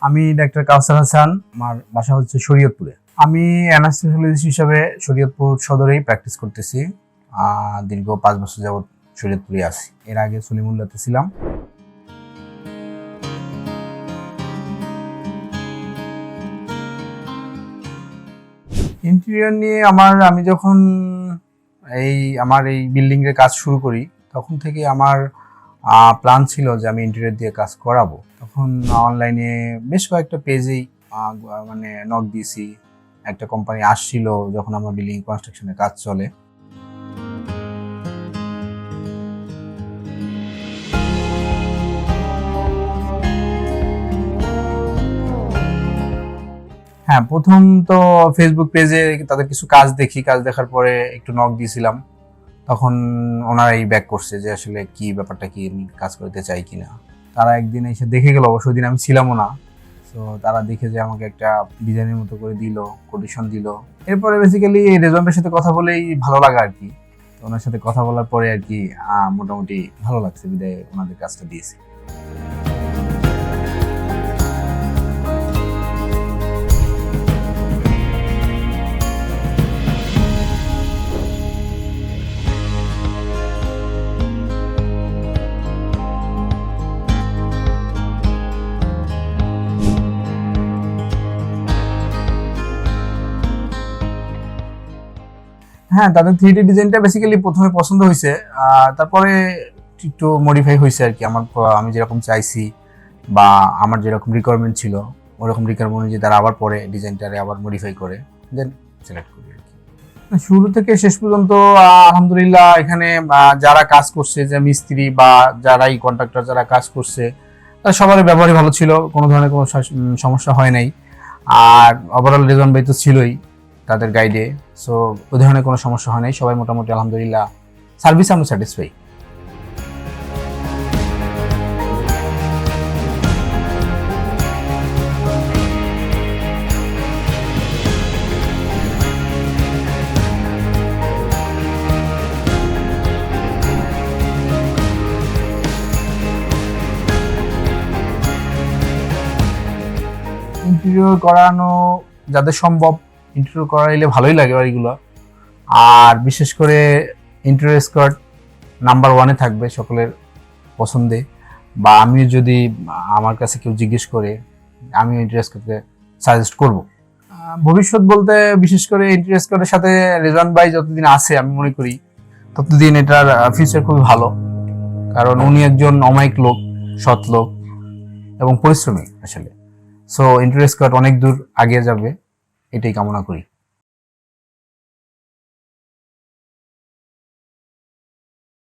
আমি ডাক্তার কাউসার হাসান, আমার বাসা হচ্ছে শরীয়তপুরে। আমি অ্যানাস্থেসিওলজিস্ট হিসাবে শরীয়তপুর সদরেই প্র্যাকটিস করতেছি। দীর্ঘ 5 বছর যাবত শরীয়তপুরে আছি। এর আগে সলিমুল্লাহতে ছিলাম। ইন্টেরিয়র নিয়ে আমি যখন আমার এই বিল্ডিং এর কাজ শুরু করি, তখন থেকে আমার প্ল্যান ছিল যে আমি ইন্টেরিয়র দিয়ে কাজ করাবো। তখন অনলাইনে বেশ কয়েকটা পেজেই নক দিয়েছি। একটা কোম্পানি আসছিল যখন আমার বিল্ডিং কনস্ট্রাকশনের কাজ চলে। হ্যাঁ, প্রথম তো ফেসবুক পেজে তাদের কিছু কাজ দেখি, কাজ দেখার পরে একটু নক দিয়েছিলাম। তখন ওনারাই ব্যাক করছে যে আসলে কি ব্যাপারটা, কি আমি কাজ করতে চাই কিনা। তারা একদিন এসে দেখে গেল, অবশ্য দিন আমি ছিলামও না। তো তারা দেখে যে আমাকে একটা ডিজাইনের মতো করে দিল, কোটেশন দিল। এরপরে বেসিক্যালি রেজওয়ানের সাথে কথা বলেই ভালো লাগা আর কি। তো ওনার সাথে কথা বলার পরে আর কি মোটামুটি ভালো লাগছে, বিদায় ওনাদের কাজটা দিয়েছি। হ্যাঁ, তাদের 3D ডিজাইনটা বেসিক্যালি প্রথমে পছন্দ হয়েছে, তারপরে একটু মডিফাই হয়েছে আর কি। আমি যেরকম চাইছি বা আমার যেরকম রিকোয়ারমেন্ট ছিল, ওরকম রিকোয়ারমেন্ট অনুযায়ী তারা আবার পরে ডিজাইনটারে আবার মডিফাই করে দেন সিলেক্ট করি আর কি। শুরু থেকে শেষ পর্যন্ত আলহামদুলিল্লাহ এখানে যারা কাজ করছে, যে মিস্ত্রি বা যারাই কন্ট্রাক্টর যারা কাজ করছে, তারা সবার ব্যবহারই ভালো ছিল, কোনো ধরনের কোনো সমস্যা হয় নাই। আর ওভারঅল রেজওয়ান ভাই তো ছিলই তাদের গাইডে, সো ওই ধরনের কোনো সমস্যা হয় নাই। সবাই মোটামুটি আলহামদুলিল্লাহ সার্ভিস আমি স্যাটিসফাই। ইন্টেরিয়র করানো যাদের সম্ভব ইন্টেরিয়র করাইলে ভালোই লাগে বাড়িগুলো। আর বিশেষ করে ইন্টেরিয়র স্কোয়াড নাম্বার 1-এ থাকবে সকলের পছন্দে। বা আমিও যদি আমার কাছে কেউ জিজ্ঞেস করে, আমিও ইন্টেরিয়র স্কোয়াডকে সাজেস্ট করব। ভবিষ্যৎ বলতে বিশেষ করে ইন্টেরিয়র স্কোয়াডের সাথে রেজওয়ান ভাই যতদিন আছে, আমি মনে করি ততদিন এটার ফিউচার খুবই ভালো। কারণ উনি একজন অমায়িক লোক, সৎ লোক এবং পরিশ্রমী আসলে। সো ইন্টেরিয়র স্কোয়াড অনেক দূর আগে যাবে, এটাই কামনা করি।